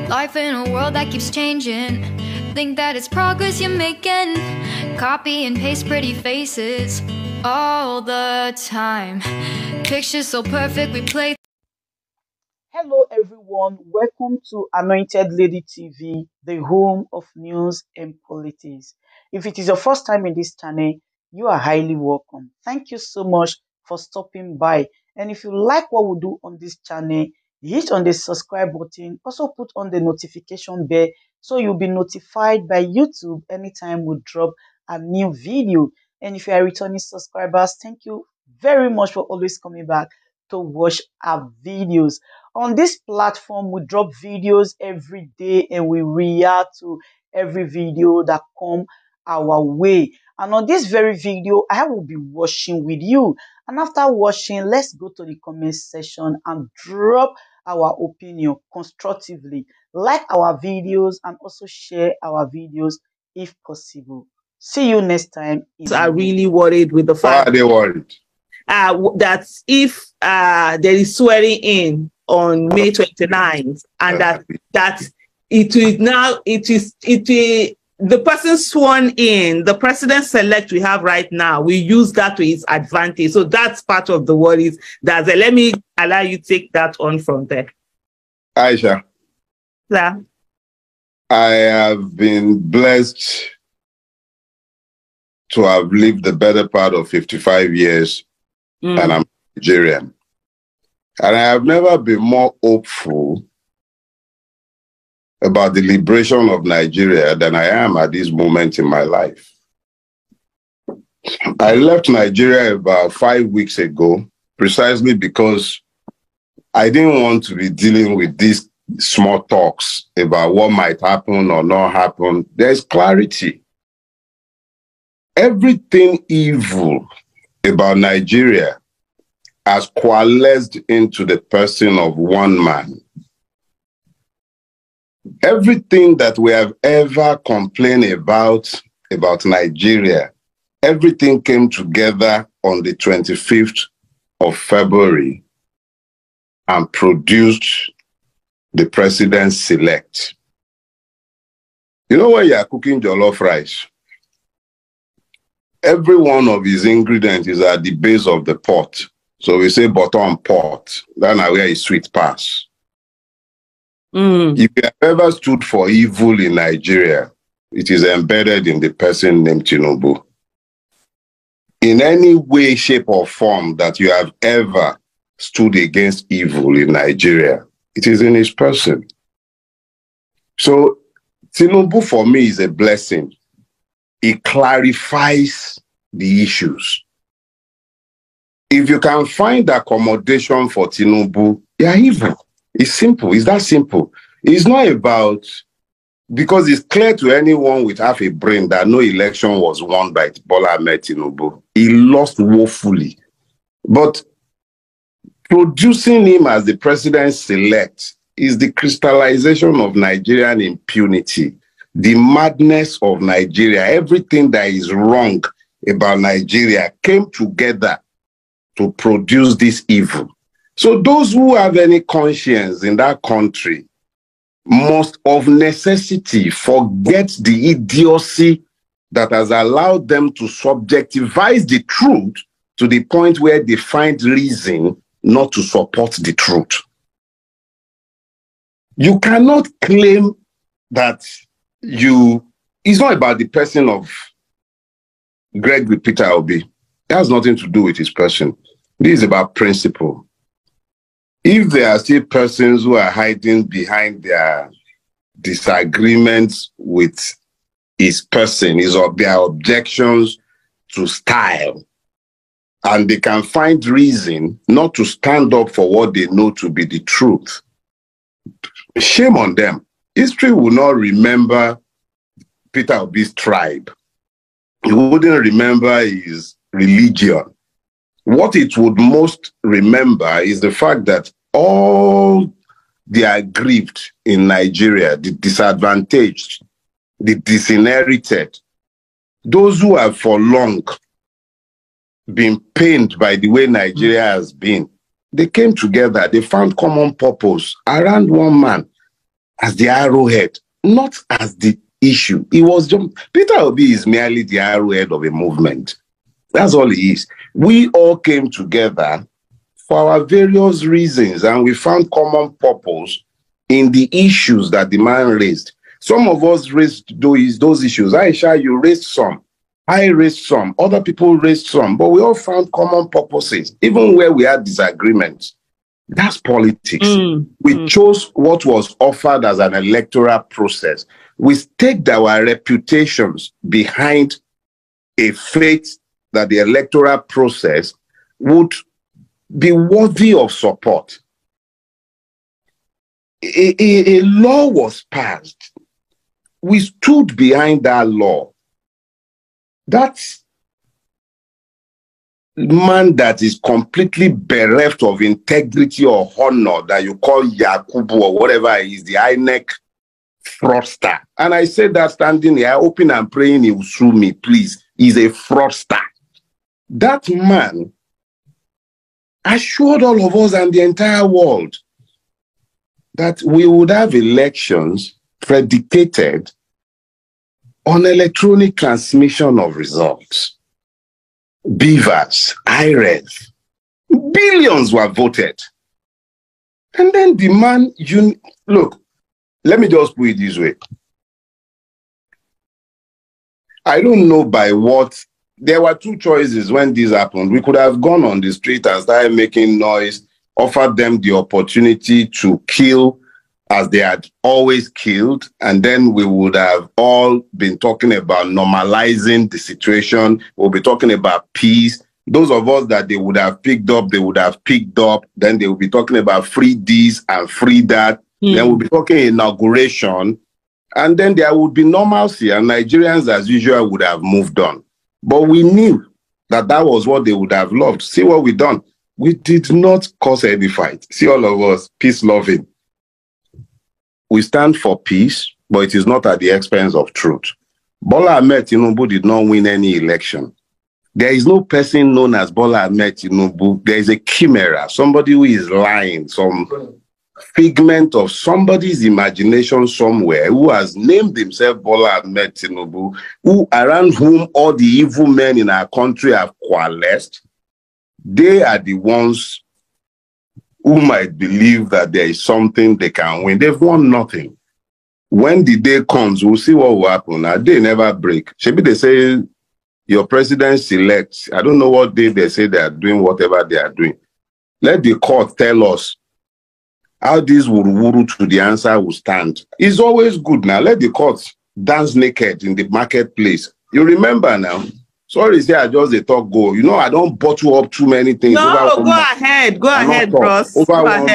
Life in a world that keeps changing. Think that it's progress you're making. Copy and paste pretty faces all the time. Pictures so perfect we play. Hello everyone, welcome to Anointed Lady TV, the home of news and politics. If it is your first time in this channel, you are highly welcome. Thank you so much for stopping by. And if you like what we do on this channel, hit on the subscribe button. Also put on the notification bell so you'll be notified by YouTube anytime we drop a new video. And if you are returning subscribers, thank you very much for always coming back to watch our videos. On this platform, we drop videos every day and we react to every video that come our way. And on this very video, I will be watching with you. And after watching, let's go to the comment section and drop our opinion constructively. Like our videos and also share our videos if possible. See you next time. Are really worried with the fact. Why are they worried? That if there is swearing in on May 29th, and that it is now the person sworn in, the president-elect we have right now, we use that to his advantage. So that's part of the worries. Let me allow you to take that on from there. Aisha. Yeah. I have been blessed to have lived the better part of 55 years, and I'm Nigerian. And I have never been more hopeful about the liberation of Nigeria than I am at this moment in my life. I left Nigeria about 5 weeks ago, precisely because I didn't want to be dealing with these small talks about what might happen or not happen. There's clarity. Everything evil about Nigeria has coalesced into the person of one man. Everything that we have ever complained about Nigeria, everything came together on the 25th of February and produced the president-elect. You know when you are cooking jollof rice, every one of his ingredients is at the base of the pot. So we say bottom pot. That's where his sweet pass. If you have ever stood for evil in Nigeria, it is embedded in the person named TINUBÄ. In any way, shape, or form that you have ever stood against evil in Nigeria, it is in his person. So TINUBÄ for me is a blessing. It clarifies the issues. If you can find accommodation for TINUBÄ, you are evil. It's simple. It's that simple. It's not about, because it's clear to anyone with half a brain that no election was won by Bola Ahmed Tinubu. He lost woefully. But producing him as the president-elect is the crystallization of Nigerian impunity, the madness of Nigeria. Everything that is wrong about Nigeria came together to produce this evil. So those who have any conscience in that country must of necessity forget the idiocy that has allowed them to subjectivize the truth to the point where they find reason not to support the truth. You cannot claim that it's not about the person of Gregory Peter Obi. It has nothing to do with his person. This is about principle. If there are still persons who are hiding behind their disagreements with his person, their objections to style, and they can find reason not to stand up for what they know to be the truth, shame on them. History will not remember Peter Obi's tribe. It wouldn't remember his religion. What it would most remember is the fact that all the aggrieved in Nigeria, the disadvantaged, the disinherited, those who have for long been pained by the way Nigeria has been, they came together, they found common purpose around one man. as the arrowhead, not as the issue. It was just, Peter Obi is merely the arrowhead of a movement. That's all he is. We all came together for our various reasons, and we found common purpose in the issues that the man raised. Some of us raised those issues. Aisha, you raised some. I raised some. Other people raised some. But we all found common purposes, even where we had disagreements. That's politics. We chose what was offered as an electoral process. We staked our reputations behind a faith that the electoral process would be worthy of support. A law was passed. We stood behind that law. That's man that is completely bereft of integrity or honor that you call Yakubu or whatever he is, the INEC fraudster. And I said that standing here, hoping and praying he will sue me, please. He's a fraudster. That man assured all of us and the entire world that we would have elections predicated on electronic transmission of results. Beavers, IREF, billions were voted. And then the man, look, let me just put it this way. I don't know by what, there were two choices when this happened. We could have gone on the street and started making noise, offered them the opportunity to kill as they had always killed, and then we would have all been talking about normalizing the situation. We'll be talking about peace. Those of us that they would have picked up, they would have picked up. Then they will be talking about free this and free that. Then we'll be talking inauguration. And then there would be normalcy, and Nigerians, as usual, would have moved on. But we knew that that was what they would have loved. See what we done. We did not cause any fight. See all of us, peace-loving. We stand for peace, but it is not at the expense of truth. Bola Ahmed Tinubu did not win any election. There is no person known as Bola Ahmed Tinubu. There is a chimera, somebody who is lying, some figment of somebody's imagination somewhere, who has named himself Bola Ahmed Tinubu, around whom all the evil men in our country have coalesced. They are the ones who might believe that there is something they can win. They've won nothing. When the day comes, we'll see what will happen. A day never break. Maybe they say your president selects. I don't know what day they say they are doing whatever they are doing. Let the court tell us how this wuru to the answer will stand. It's always good now. Let the courts dance naked in the marketplace. You remember now? Sorry, say I just talk go. You know, I don't bottle up too many things. No, go ahead. Go ahead, bros. Over 1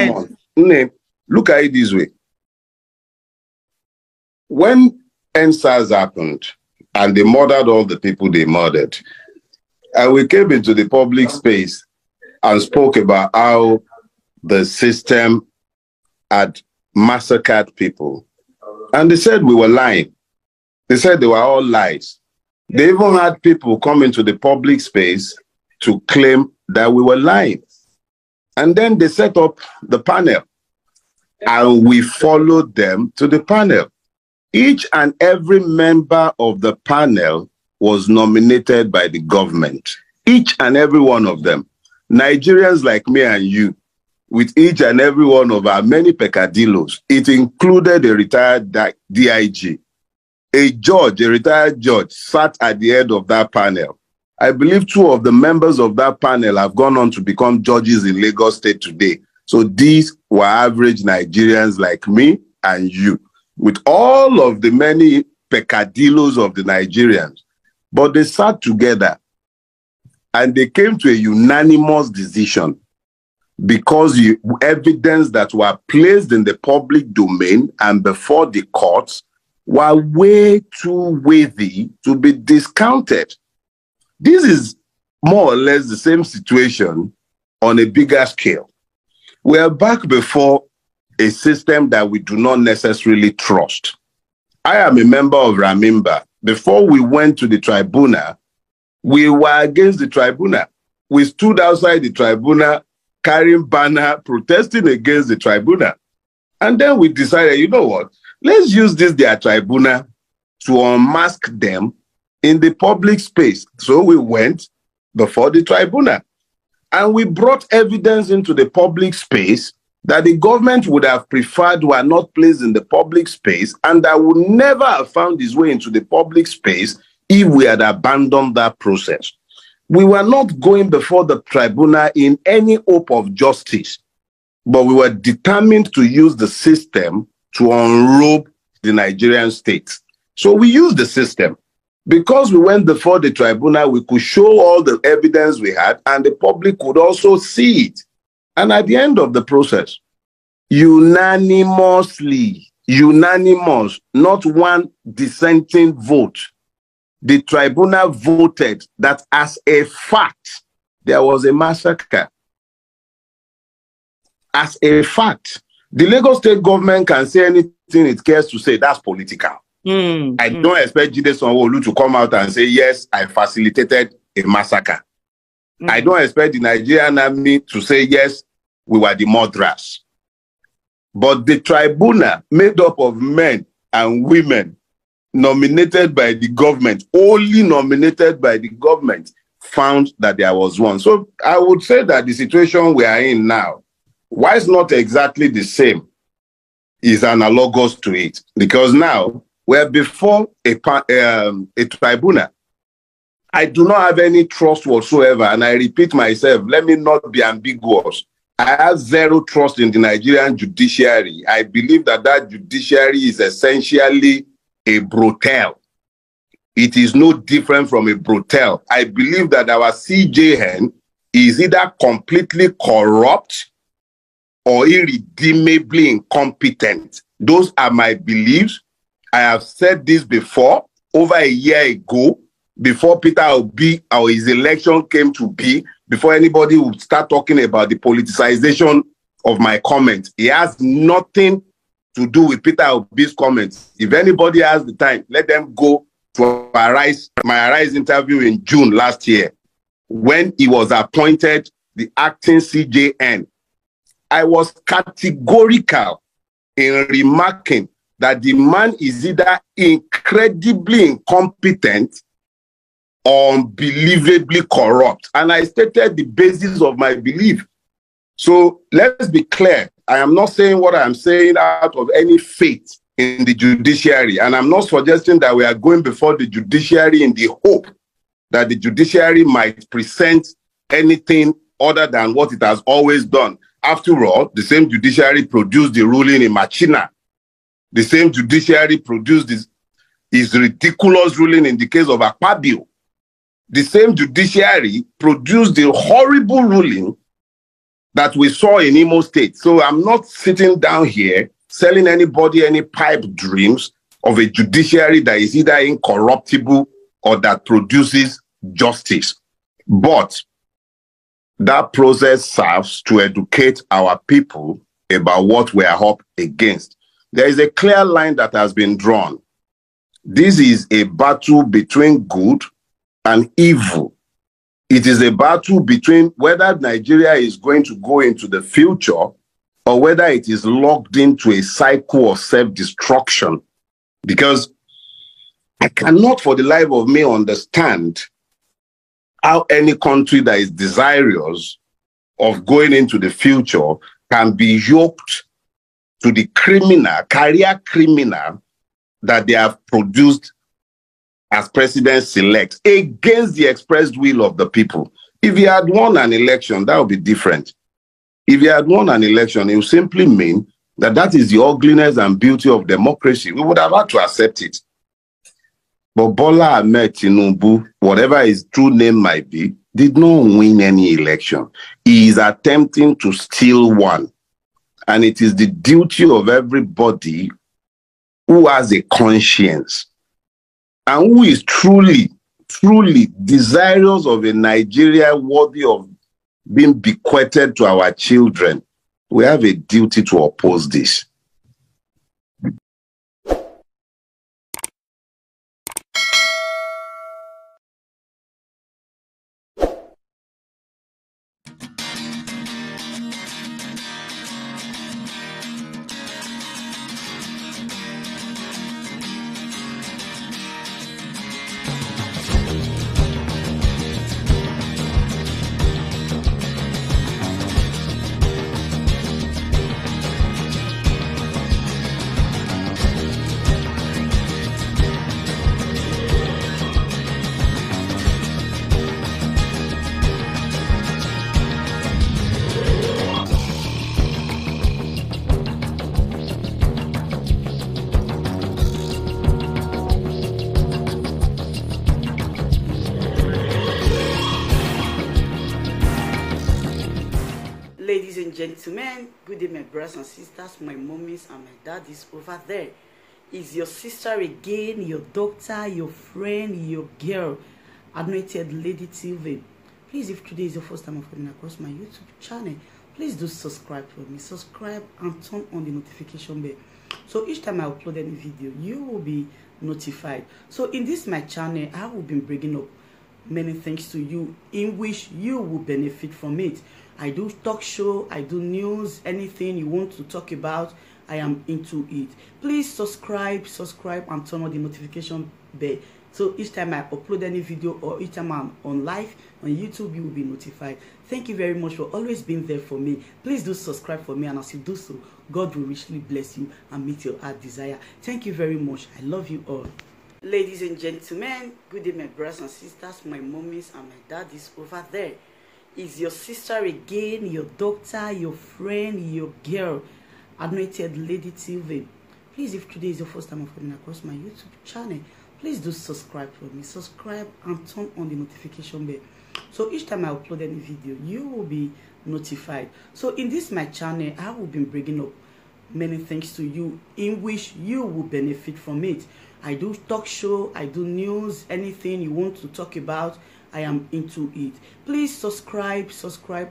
month. Look at it this way. When NSAS happened and they murdered all the people they murdered, and we came into the public space and spoke about how the system had massacred people. And they said we were lying. They said they were all lies. They even had people come into the public space to claim that we were lying. And then they set up the panel, and we followed them to the panel. Each and every member of the panel was nominated by the government. Each and every one of them. Nigerians like me and you, with each and every one of our many peccadillos. It included a retired DIG. A judge, a retired judge, sat at the head of that panel. I believe 2 of the members of that panel have gone on to become judges in Lagos State today. So these were average Nigerians like me and you, with all of the many peccadillos of the Nigerians. But they sat together and they came to a unanimous decision, because the evidence that were placed in the public domain and before the courts were way too weighty to be discounted. This is more or less the same situation on a bigger scale. We are back before a system that we do not necessarily trust. I am a member of Ramimba. Before we went to the tribunal, we were against the tribunal. We stood outside the tribunal carrying banner, protesting against the tribunal. And then we decided, you know what? let's use this their tribunal to unmask them in the public space. So we went before the tribunal and we brought evidence into the public space that the government would have preferred were not placed in the public space and that would never have found its way into the public space if we had abandoned that process. We were not going before the tribunal in any hope of justice, but we were determined to use the system to unrobe the Nigerian state. So we used the system. Because we went before the tribunal, we could show all the evidence we had, and the public could also see it. And at the end of the process, unanimously, unanimous, not one dissenting vote, the tribunal voted that as a fact, there was a massacre. As a fact, the Lagos state government can say anything it cares to say. That's political. I don't expect Jide Sanwo-Olu to come out and say, yes, I facilitated a massacre. I don't expect the Nigerian army to say, yes, we were the murderers. But the tribunal, made up of men and women, nominated by the government, only nominated by the government, found that there was one. So I would say that the situation we are in now, why it's not exactly the same, is analogous to it. Because now, we're before a tribunal. I do not have any trust whatsoever, and I repeat myself, let me not be ambiguous. I have zero trust in the Nigerian judiciary. I believe that that judiciary is essentially a brothel. It is no different from a brothel. I believe that our CJN is either completely corrupt or irredeemably incompetent. Those are my beliefs. I have said this before, over a year ago, before Peter Obi or his election came to be, before anybody would start talking about the politicization of my comments. It has nothing to do with Peter Obi's comments. If anybody has the time, let them go to my Arise interview in June last year, when he was appointed the acting CJN. I was categorical in remarking that the man is either incredibly incompetent or unbelievably corrupt. And I stated the basis of my belief. So let's be clear. I am not saying what I am saying out of any faith in the judiciary. And I'm not suggesting that we are going before the judiciary in the hope that the judiciary might present anything other than what it has always done. After all, the same judiciary produced the ruling in Machina. The same judiciary produced his ridiculous ruling in the case of Akpabio. The same judiciary produced the horrible ruling that we saw in Imo State. So I'm not sitting down here selling anybody any pipe dreams of a judiciary that is either incorruptible or that produces justice. But that process serves to educate our people about what we are up against. There is a clear line that has been drawn. This is a battle between good and evil. It is a battle between whether Nigeria is going to go into the future or whether it is locked into a cycle of self-destruction. Because I cannot for the life of me understand how any country that is desirous of going into the future can be yoked to the career criminal that they have produced as president-elect against the expressed will of the people. If he had won an election, that would be different. If he had won an election, it would simply mean that that is the ugliness and beauty of democracy. We would have had to accept it. But Bola Ahmed Tinubu, whatever his true name might be, did not win any election. He is attempting to steal one. And it is the duty of everybody who has a conscience and who is truly, truly desirous of a Nigeria worthy of being bequeathed to our children. We have a duty to oppose this. and gentlemen, good day, my brothers and sisters, my mommies and my daddies over there. Is your sister again, your doctor, your friend, your girl, Anointed Lady TV. Please, if today is your first time of coming across my YouTube channel, please do subscribe for me. Subscribe and turn on the notification bell. So each time I upload any video, you will be notified. So in this my channel, I will be bringing up many things to you in which you will benefit from it. I do talk show, I do news, anything you want to talk about, I am into it. Please subscribe and turn on the notification bell. So each time I upload any video or each time I'm on live on YouTube, you will be notified. Thank you very much for always being there for me. Please do subscribe for me, and as you do so, God will richly bless you and meet your heart desire. Thank you very much. I love you all. Ladies and gentlemen, good day, my brothers and sisters, my mommies and my daddies over there. Is your sister again, your doctor, your friend, your girl, Anointed Lady TV. Please, if today is your first time of coming across my YouTube channel, please do subscribe for me. Subscribe and turn on the notification bell. So each time I upload any video, you will be notified. So in this my channel, I will be bringing up many things to you in which you will benefit from it. I do talk show, I do news, anything you want to talk about, I am into it. Please subscribe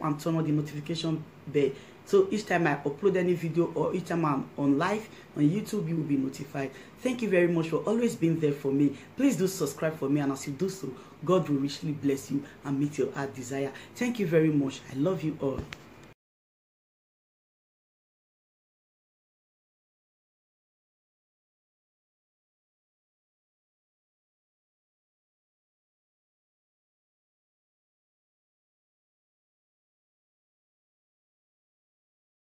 and turn on the notification bell. So each time I upload any video or each time I'm on live on YouTube, you will be notified. Thank you very much for always being there for me. Please do subscribe for me, and as you do so, God will richly bless you and meet your heart desire. Thank you very much. I love you all.